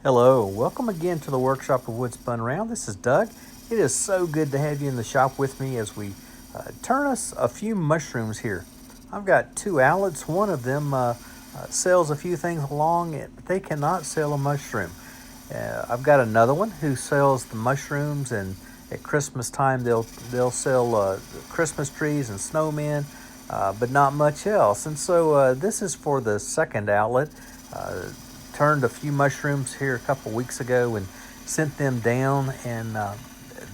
Hello, welcome again to the workshop of Wood Spun Round. This is Doug. It is so good to have you in the shop with me as we turn us a few mushrooms here. I've got two outlets. One of them sells a few things along, but they cannot sell a mushroom. I've got another one who sells the mushrooms, and at Christmas time they'll sell Christmas trees and snowmen, but not much else. And so this is for the second outlet. Turned a few mushrooms here a couple weeks ago and sent them down, and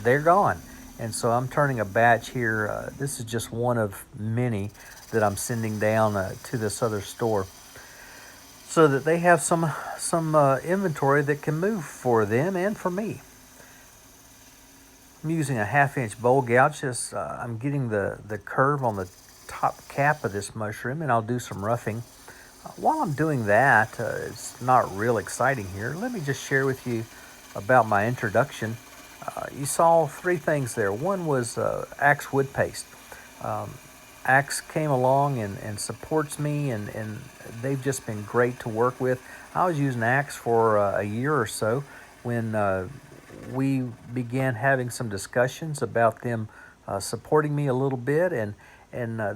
they're gone. And so I'm turning a batch here. This is just one of many that I'm sending down to this other store, so that they have some inventory that can move for them and for me. I'm using a 1/2 inch bowl gouge as I'm getting the curve on the top cap of this mushroom, and I'll do some roughing. While I'm doing that, it's not real exciting here. Let me just share with you about my introduction. You saw three things there. One was Axe wood paste. Axe came along and supports me, and they've just been great to work with. I was using Axe for a year or so when we began having some discussions about them supporting me a little bit, and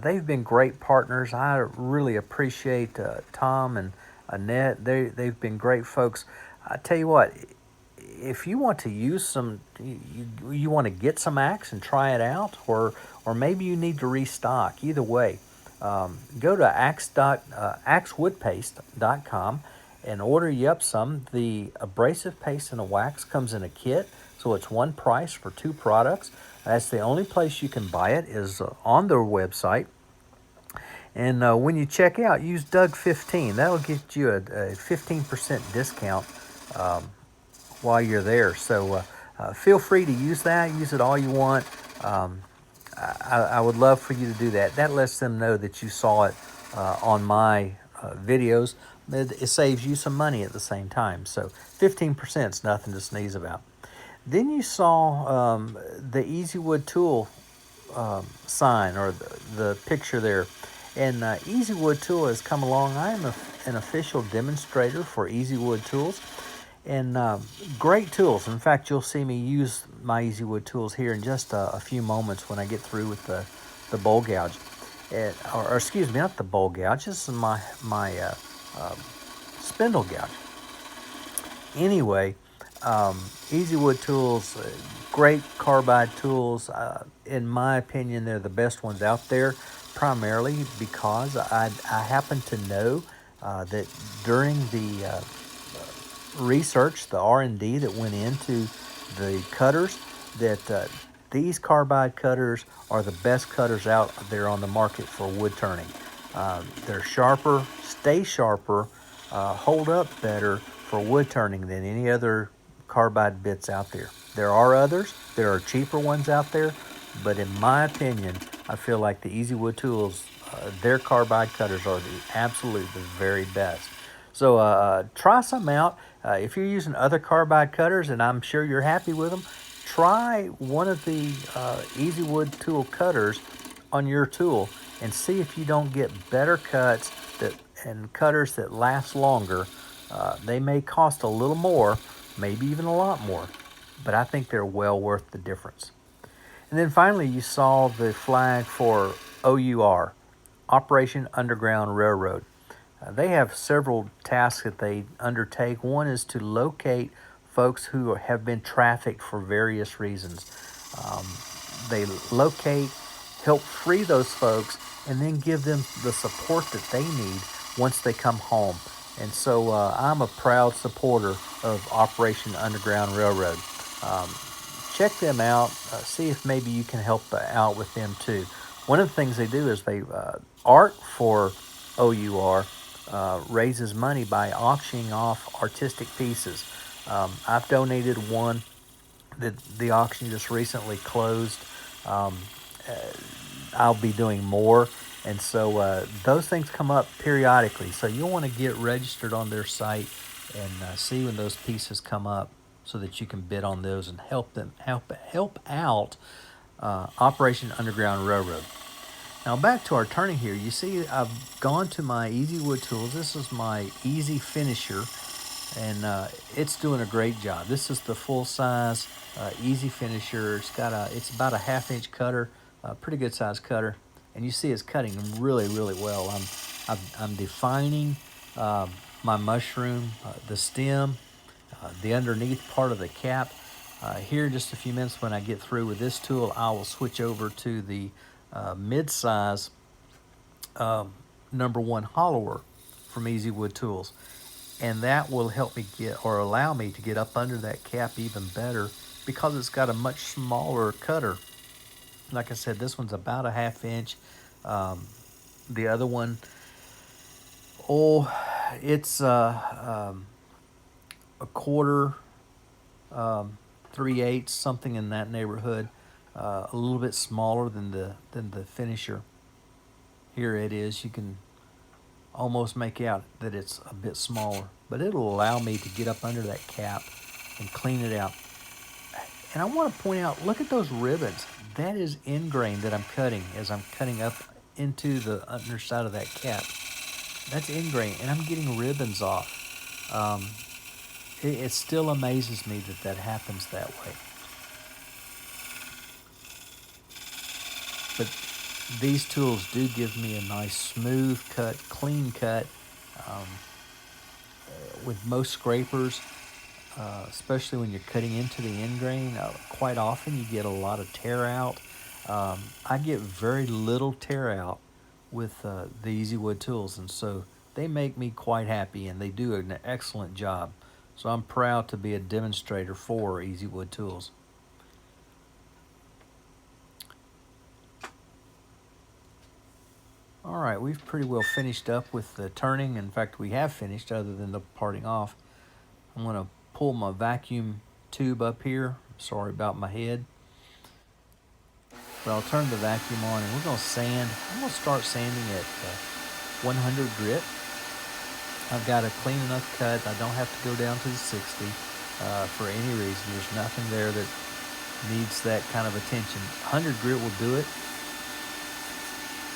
they've been great partners. I really appreciate Tom and Annette. They've been great folks. I tell you what, if you want to use some, you want to get some Axe and try it out, or maybe you need to restock. Either way, go to axewoodpaste.com and order you up some. The abrasive paste and the wax comes in a kit, so it's one price for two products. That's the only place you can buy it, is on their website. And when you check out, use Doug15. That'll get you a 15% discount while you're there. So feel free to use that. Use it all you want. I would love for you to do that. That lets them know that you saw it on my videos. It saves you some money at the same time. So 15% is nothing to sneeze about. Then you saw the Easy Wood Tool sign, or the picture there. And Easy Wood Tool has come along. I am an official demonstrator for Easy Wood Tools. And great tools. In fact, you'll see me use my Easy Wood Tools here in just a few moments when I get through with the bowl gouge. Or excuse me, not the bowl gouge. This is my spindle gouge. Anyway, Easy Wood Tools, great carbide tools. In my opinion, they're the best ones out there, primarily because I happen to know that during the research, the R&D that went into the cutters, that these carbide cutters are the best cutters out there on the market for wood turning. They're sharper, stay sharper, hold up better for wood turning than any other carbide bits out there. There are others. There are cheaper ones out there, but in my opinion, I feel like the Easy Wood Tools, their carbide cutters are the very best. So try some out. If you're using other carbide cutters, and I'm sure you're happy with them, try one of the Easy Wood Tool cutters on your tool and see if you don't get better cuts and cutters that last longer. They may cost a little more, maybe even a lot more, but I think they're well worth the difference. And then finally, you saw the flag for OUR, Operation Underground Railroad. They have several tasks that they undertake. One is to locate folks who have been trafficked for various reasons. They locate, help free those folks, and then give them the support that they need once they come home. And so I'm a proud supporter of Operation Underground Railroad. check them out. See if maybe you can help out with them too. One of the things they do is they art for OUR raises money by auctioning off artistic pieces. I've donated one. The auction just recently closed. Um, I'll be doing more. And so those things come up periodically. So you'll want to get registered on their site and see when those pieces come up so that you can bid on those and help out Operation Underground Railroad. Now back to our turning here. You see I've gone to my Easy Wood Tools. This is my Easy Finisher, and it's doing a great job. This is the full size Easy Finisher. It's about a 1/2 inch cutter, pretty good size cutter, and you see it's cutting really well. I'm defining my mushroom, the stem, the underneath part of the cap. Here in just a few minutes, when I get through with this tool, I will switch over to the mid-size #1 hollower from Easy Wood Tools, and that will help me get, or allow me to get up under that cap even better, because it's got a much smaller cutter. Like I said, this one's about a 1/2 inch. The other one, it's a quarter, 3/8, something in that neighborhood. A little bit smaller than the finisher. Here it is. You can almost make out that it's a bit smaller, but it'll allow me to get up under that cap and clean it out. And I want to point out, look at those ribbons. That is ingrain that I'm cutting as I'm cutting up into the underside of that cap. That's ingrain, and I'm getting ribbons off. It still amazes me that happens that way. But these tools do give me a nice smooth cut, clean cut. With most scrapers, especially when you're cutting into the end grain, quite often you get a lot of tear out. I get very little tear out with the Easy Wood Tools, and so they make me quite happy, and they do an excellent job. So I'm proud to be a demonstrator for Easy Wood Tools. All right, we've pretty well finished up with the turning. In fact, we have finished, other than the parting off. I'm going to pull my vacuum tube up here. Sorry about my head. But I'll turn the vacuum on, and we're going to sand. I'm going to start sanding at 100 grit. I've got a clean enough cut. I don't have to go down to the 60 for any reason. There's nothing there that needs that kind of attention. 100 grit will do it.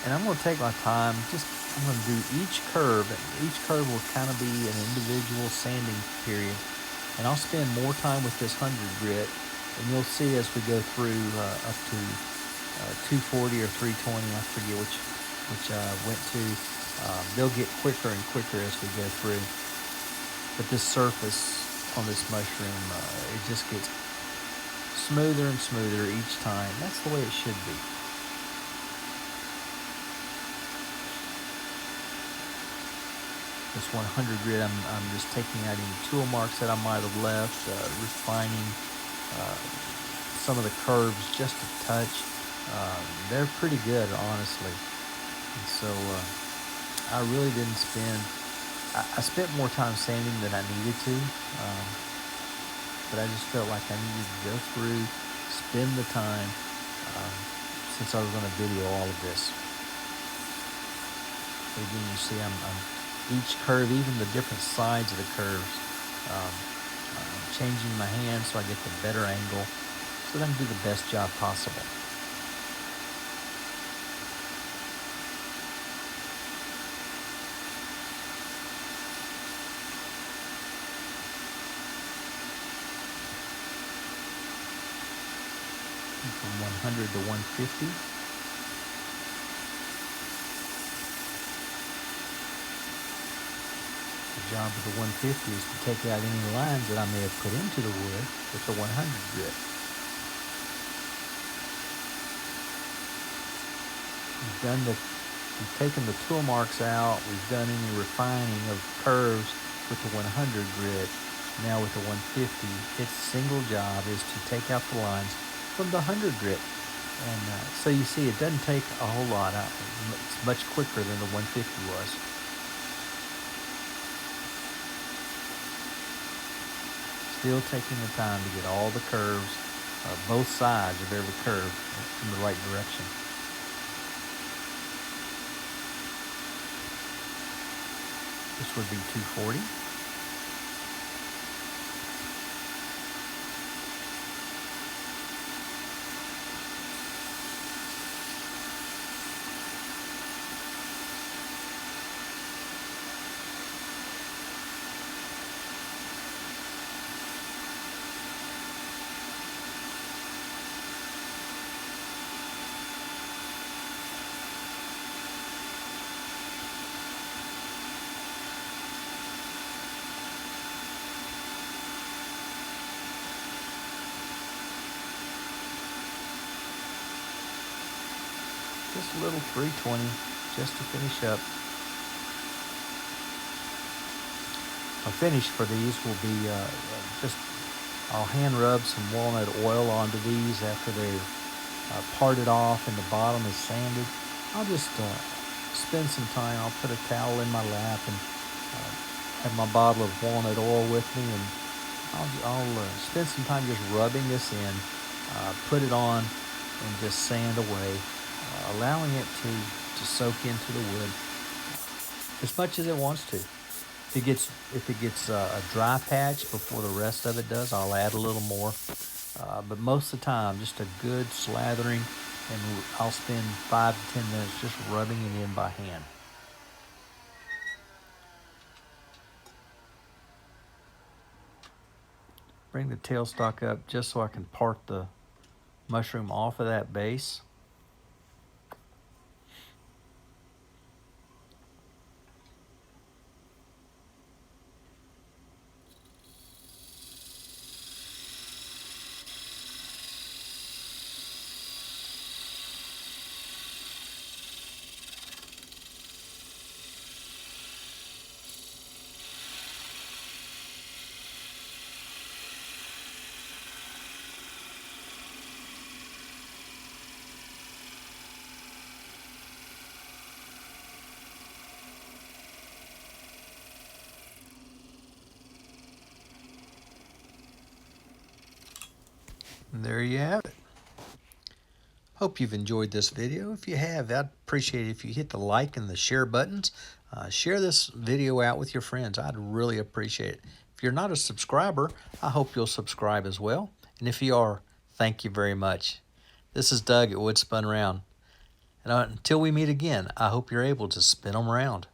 And I'm going to take my time. I'm going to do each curve. Each curve will kind of be an individual sanding period. And I'll spend more time with this 100 grit. And you'll see as we go through up to 240 or 320. I forget which I went to. They'll get quicker and quicker as we go through. But this surface on this mushroom, it just gets smoother and smoother each time. That's the way it should be. This 100 grit, I'm just taking out any tool marks that I might have left, refining some of the curves just a touch. They're pretty good, honestly. And so I really didn't I spent more time sanding than I needed to, but I just felt like I needed to go through, spend the time, since I was going to video all of this. But again, you see I'm each curve, even the different sides of the curves, I'm changing my hand so I get the better angle so that I can do the best job possible. From 100 to 150. The job of the 150 is to take out any lines that I may have put into the wood with the 100 grit. We've taken the tool marks out. We've done any refining of curves with the 100 grit. Now with the 150, its single job is to take out the lines from the 100 grit. And so you see, it doesn't take a whole lot. It's much quicker than the 150 was. Still taking the time to get all the curves, both sides of every curve in the right direction. This would be 240. Just a little 320 just to finish up. A finish for these will be I'll hand rub some walnut oil onto these after they're parted off and the bottom is sanded. I'll just spend some time. I'll put a towel in my lap and have my bottle of walnut oil with me, and I'll spend some time just rubbing this in, put it on, and just sand away, allowing it to soak into the wood as much as it wants to. If it gets a dry patch before the rest of it does, I'll add a little more. But most of the time, just a good slathering, and I'll spend 5 to 10 minutes just rubbing it in by hand. Bring the tailstock up just so I can part the mushroom off of that base. And there you have it. Hope you've enjoyed this video. If you have, I'd appreciate it if you hit the like and the share buttons. Share this video out with your friends. I'd really appreciate it. If you're not a subscriber, I hope you'll subscribe as well. And if you are, thank you very much. This is Doug at Wood Spun Round. And until we meet again, I hope you're able to spin them around.